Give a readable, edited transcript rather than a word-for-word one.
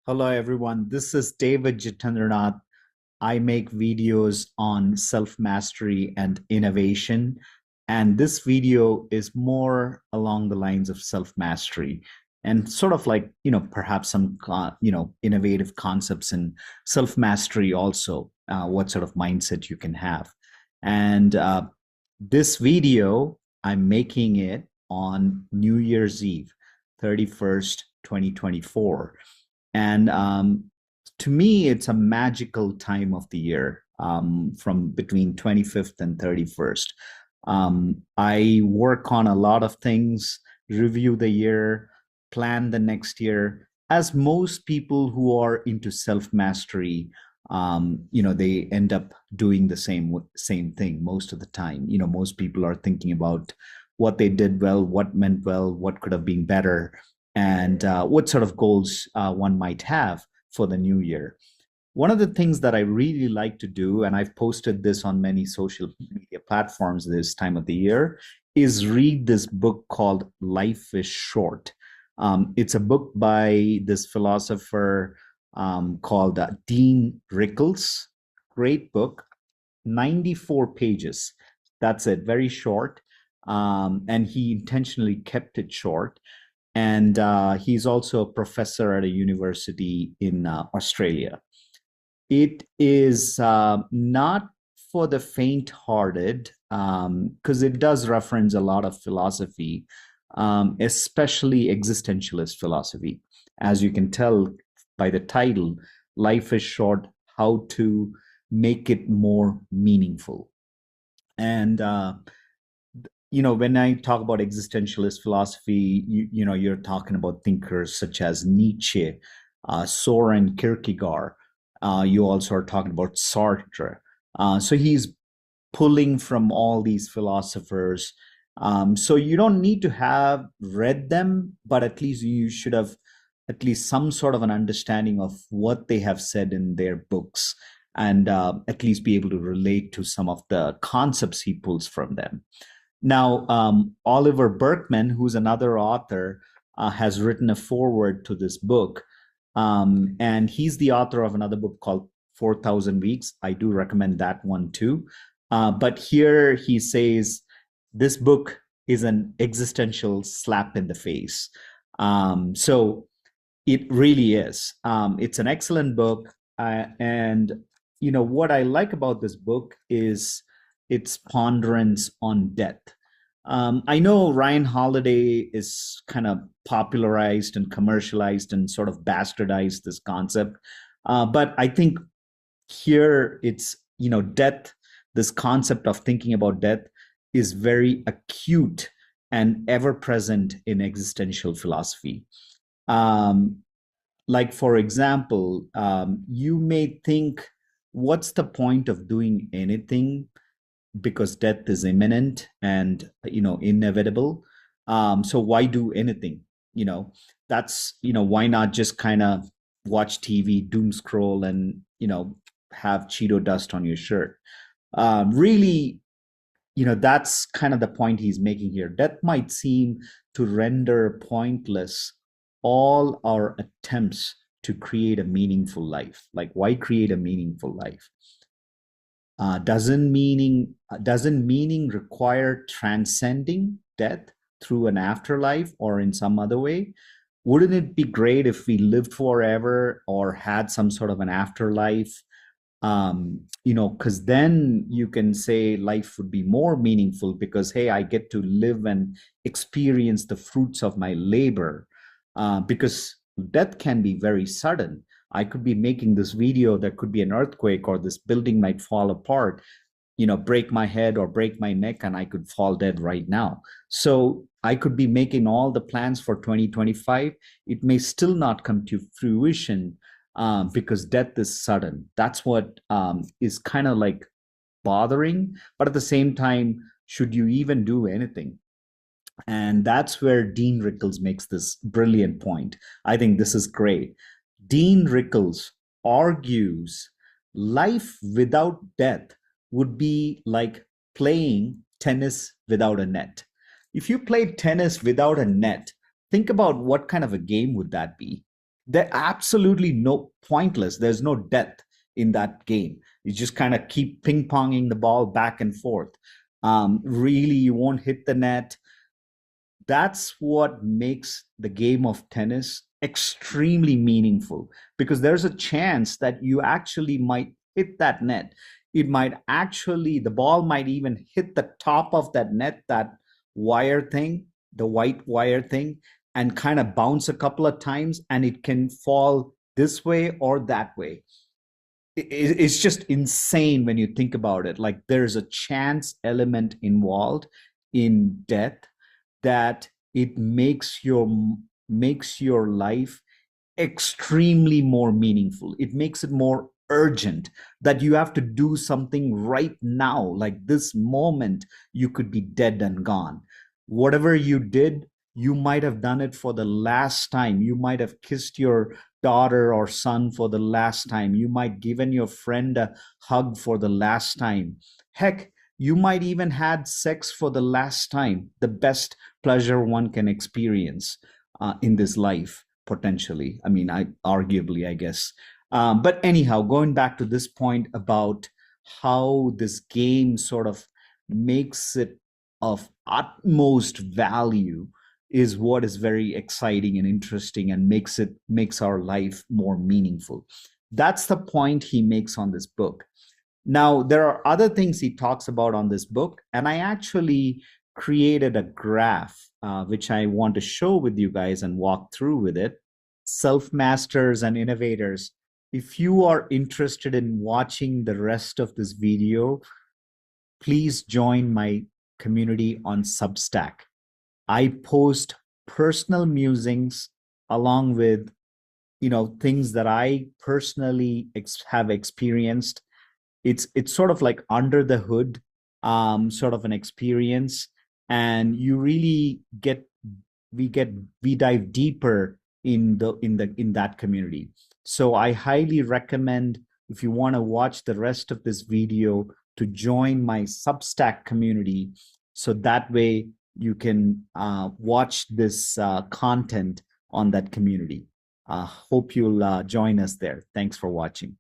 Hello, everyone. This is David Jitendranath. I make videos on self mastery and innovation. And this video is more along the lines of self mastery and sort of like, perhaps some, innovative concepts in self mastery also, what sort of mindset you can have. And this video, I'm making it on New Year's Eve, 31st, 2024. And to me, it's a magical time of the year from between 25th and 31st. I work on a lot of things, review the year, plan the next year. As most people who are into self mastery, they end up doing the same thing most of the time. Most people are thinking about what they did well, what went well, what could have been better, and what sort of goals one might have for the new year. One of the things that I really like to do, and I've posted this on many social media platforms this time of the year, is read this book called Life is Short. It's a book by this philosopher called Dean Rickles. Great book, 94 pages. That's it, very short. And he intentionally kept it short. And he's also a professor at a university in Australia. It is not for the faint-hearted because it does reference a lot of philosophy, especially existentialist philosophy. As you can tell by the title, Life is Short, How to Make It More Meaningful. And when I talk about existentialist philosophy, you're talking about thinkers such as Nietzsche, Soren Kierkegaard. You also are talking about Sartre. So he's pulling from all these philosophers. So you don't need to have read them, but at least you should have at least some sort of an understanding of what they have said in their books and at least be able to relate to some of the concepts he pulls from them. Now, Oliver Berkman, who's another author, has written a foreword to this book. And he's the author of another book called 4,000 Weeks. I do recommend that one too. But here he says this book is an existential slap in the face. So it really is. It's an excellent book. And what I like about this book is its ponderance on death. I know Ryan Holiday is kind of popularized and commercialized and sort of bastardized this concept. But I think here it's, death, this concept of thinking about death is very acute and ever present in existential philosophy. Um, like, for example, you may think, what's the point of doing anything because death is imminent and inevitable. So why do anything? That's why not just kind of watch TV, doom scroll, and have Cheeto dust on your shirt. Really, that's kind of the point he's making here. Death might seem to render pointless all our attempts to create a meaningful life. Like, why create a meaningful life? Doesn't meaning require transcending death through an afterlife or in some other way? Wouldn't it be great if we lived forever or had some sort of an afterlife? Because then you can say life would be more meaningful because, hey, I get to live and experience the fruits of my labor. Because death can be very sudden. I could be making this video, there could be an earthquake, or this building might fall apart, break my head or break my neck, and I could fall dead right now. So I could be making all the plans for 2025. It may still not come to fruition because death is sudden. That's what is kind of like bothering. But at the same time, should you even do anything? And that's where Dean Rickles makes this brilliant point. I think this is great. Dean Rickles argues life without death would be like playing tennis without a net. If you played tennis without a net, think about what kind of a game would that be? They're absolutely no pointless. There's no death in that game. You just kind of keep ping ponging the ball back and forth. Really, you won't hit the net. That's what makes the game of tennis extremely meaningful, because there's a chance that you actually might hit that net. It might actually, the ball might even hit the top of that net, that wire thing, the white wire thing, and kind of bounce a couple of times, and it can fall this way or that way. It's just insane when you think about it. Like, there's a chance element involved in death, that it makes your life extremely more meaningful. It makes it more urgent, that you have to do something right now. Like, this moment, you could be dead and gone. Whatever you did, you might have done it for the last time. You might have kissed your daughter or son for the last time. You might given your friend a hug for the last time. Heck, you might even had sex for the last time, the best pleasure one can experience in this life, potentially. I mean, I arguably, I guess. But anyhow, going back to this point about how this game sort of makes it of utmost value, is what is very exciting and interesting, and makes our life more meaningful. That's the point he makes on this book. Now, there are other things he talks about on this book, and I actually created a graph, which I want to show with you guys and walk through with it. Self masters and innovators, if you are interested in watching the rest of this video, please join my community on Substack. I post personal musings along with, things that I personally have experienced. It's sort of like under the hood, sort of an experience, and you really we dive deeper in that community. So I highly recommend, if you want to watch the rest of this video, to join my Substack community, so that way you can watch this content on that community. Hope you'll join us there. Thanks for watching.